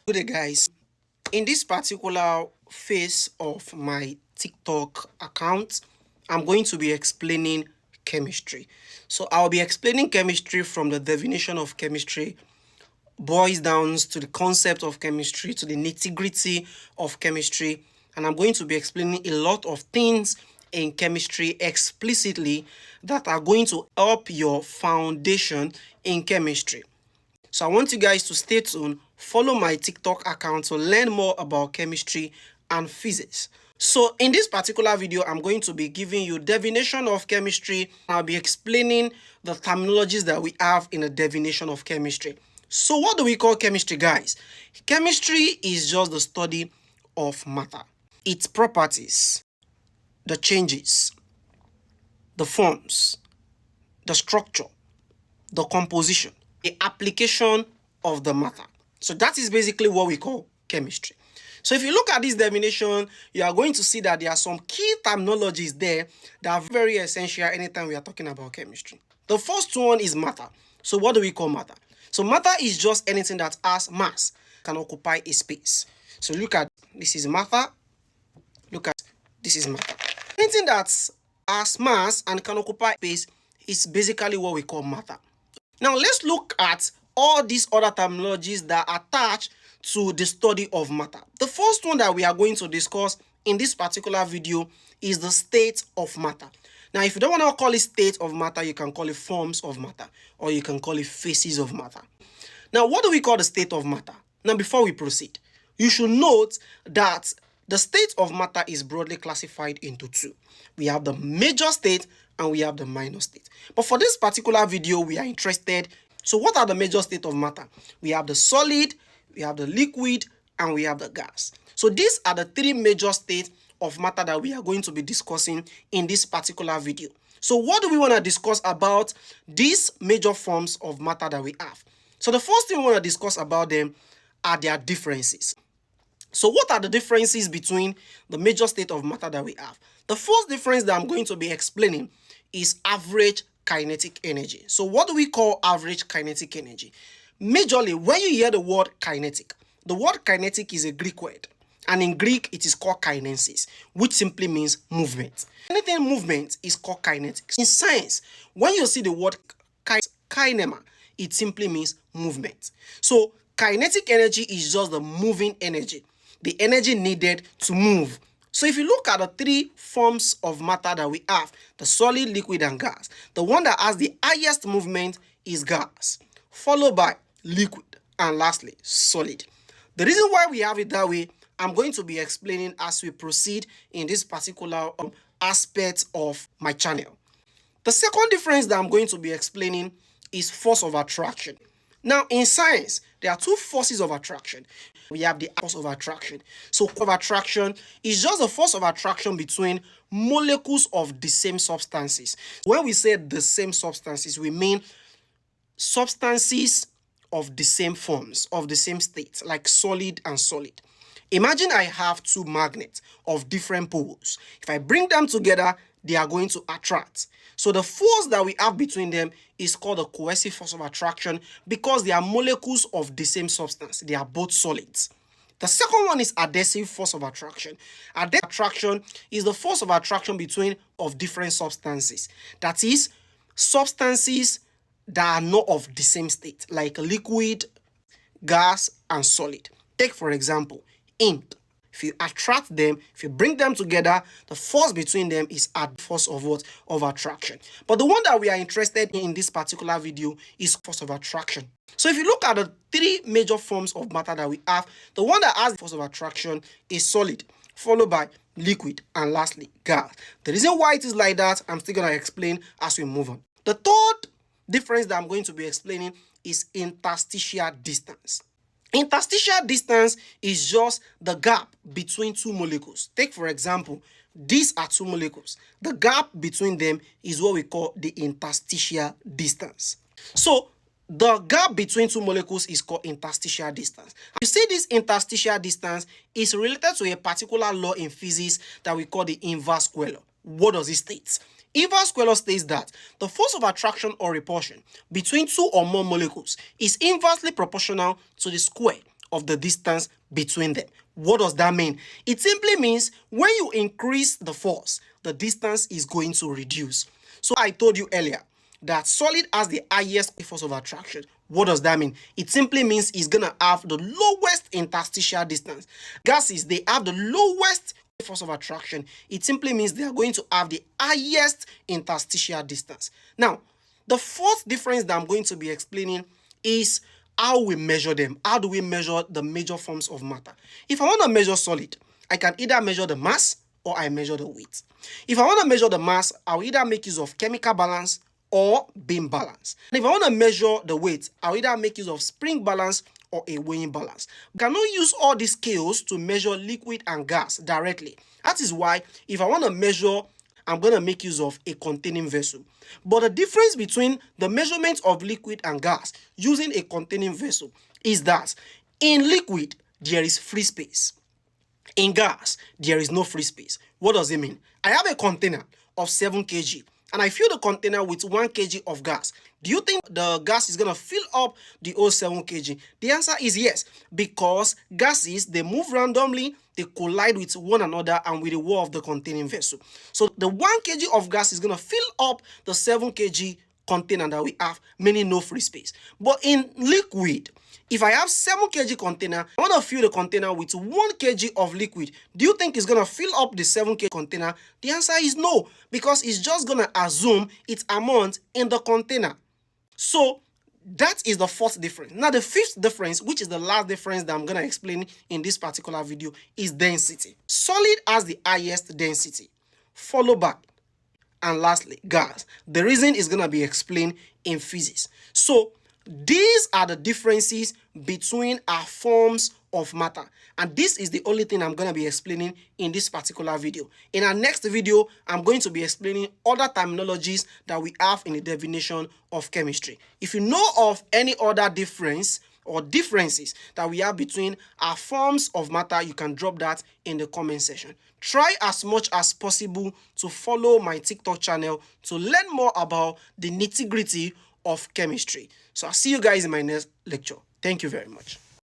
Good day, guys. In this particular phase of my TikTok account, I'm going to be explaining chemistry. So I'll be explaining chemistry from the definition of chemistry, boils down to the concept of chemistry, to the nitty-gritty of chemistry, and I'm going to be explaining a lot of things in chemistry explicitly that are going to help your foundation in chemistry. So I want you guys to stay tuned, follow my TikTok account to learn more about chemistry and physics. So in this particular video, I'm going to be giving you definition of chemistry. I'll be explaining the terminologies that we have in the definition of chemistry. So what do we call chemistry, guys? Chemistry is just the study of matter, its properties, the changes, the forms, the structure, the composition, the application of the matter. So that is basically what we call chemistry. So if you look at this definition, you are going to see that there are some key terminologies there that are very essential anytime we are talking about chemistry. The first one is matter. So what do we call matter? So matter is just anything that has mass, can occupy a space. So look at this is matter. Look at this is matter. Anything that has mass and can occupy space is basically what we call matter. Now let's look at all these other terminologies that are attached to the study of matter. The first one that we are going to discuss in this particular video is the state of matter. Now, if you don't want to call it state of matter, you can call it forms of matter, or you can call it phases of matter. Now, what do we call the state of matter? Now, before we proceed, you should note that the state of matter is broadly classified into two. We have the major state and we have the minor state. But for this particular video, we are interested. So what are the major state of matter? We have the solid, we have the liquid, and we have the gas. So these are the three major states of matter that we are going to be discussing in this particular video. So what do we want to discuss about these major forms of matter that we have? So the first thing we want to discuss about them are their differences. So what are the differences between the major state of matter that we have? The first difference that I'm going to be explaining is average kinetic energy. So what do we call average kinetic energy? Majorly, when you hear the word kinetic, the word kinetic is a Greek word. And in Greek, it is called kinesis, which simply means movement. Anything movement is called kinetics. In science, when you see the word kinema, it simply means movement. So kinetic energy is just the moving energy, the energy needed to move. So if you look at the three forms of matter that we have, the solid, liquid, and gas, the one that has the highest movement is gas, followed by liquid, and lastly, solid. The reason why we have it that way, I'm going to be explaining as we proceed in this particular aspect of my channel. The second difference that I'm going to be explaining is force of attraction. Now, in science, there are two forces of attraction. We have the force of attraction. So, force of attraction is just the force of attraction between molecules of the same substances. When we say the same substances, we mean substances of the same forms, of the same state, like solid and solid. Imagine I have two magnets of different poles. If I bring them together, they are going to attract. So the force that we have between them is called the coercive force of attraction because they are molecules of the same substance. They are both solids. The second one is adhesive force of attraction. Adhesive attraction is the force of attraction between of different substances. That is, substances that are not of the same state, like liquid, gas, and solid. Take, for example, ink. If you attract them, if you bring them together, the force between them is a force of what? Of attraction. But the one that we are interested in this particular video is force of attraction. So if you look at the three major forms of matter that we have, the one that has the force of attraction is solid, followed by liquid, and lastly, gas. The reason why it is like that, I'm still going to explain as we move on. The third difference that I'm going to be explaining is interstitial distance. Interstitial distance is just the gap between two molecules. Take, for example, these are two molecules. The gap between them is what we call the interstitial distance. So, the gap between two molecules is called interstitial distance. You see, this interstitial distance is related to a particular law in physics that we call the inverse square law. What does it state? Inverse square law states that the force of attraction or repulsion between two or more molecules is inversely proportional to the square of the distance between them. What does that mean? It simply means when you increase the force, the distance is going to reduce. So I told you earlier that solid has the highest force of attraction. What does that mean? It simply means it's going to have the lowest interstitial distance. Gases, they have the lowest force of attraction. It simply means they are going to have the highest interstitial distance. Now, the fourth difference that I'm going to be explaining is how we measure them. How do we measure the major forms of matter? If I want to measure solid, I can either measure the mass or I measure the weight. If I want to measure the mass, I'll either make use of chemical balance or beam balance. And if I want to measure the weight, I'll either make use of spring balance or a weighing balance. We cannot use all these scales to measure liquid and gas directly. That is why if I want to measure, I'm going to make use of a containing vessel. But the difference between the measurement of liquid and gas using a containing vessel is that in liquid, there is free space. In gas, there is no free space. What does it mean? I have a container of 7 kg and I fill the container with 1 kg of gas. Do you think the gas is going to fill up the whole 7 kg? The answer is yes, because gases, they move randomly, they collide with one another and with the wall of the containing vessel. So the 1 kg of gas is going to fill up the 7 kg container that we have, meaning no free space. But in liquid, if I have 7 kg container, I want to fill the container with 1 kg of liquid. Do you think it's going to fill up the 7 kg container? The answer is no, because it's just going to assume its amount in the container. So that is the fourth difference. Now the fifth difference, which is the last difference that I'm going to explain in this particular video, is density. Solid has the highest density, followed by, and lastly, gas. The reason is going to be explained in physics. So these are the differences between our forms of matter. And this is the only thing I'm going to be explaining in this particular video. In our next video, I'm going to be explaining other terminologies that we have in the definition of chemistry. If you know of any other difference or differences that we have between our forms of matter, you can drop that in the comment section. Try as much as possible to follow my TikTok channel to learn more about the nitty-gritty of chemistry. So I'll see you guys in my next lecture. Thank you very much.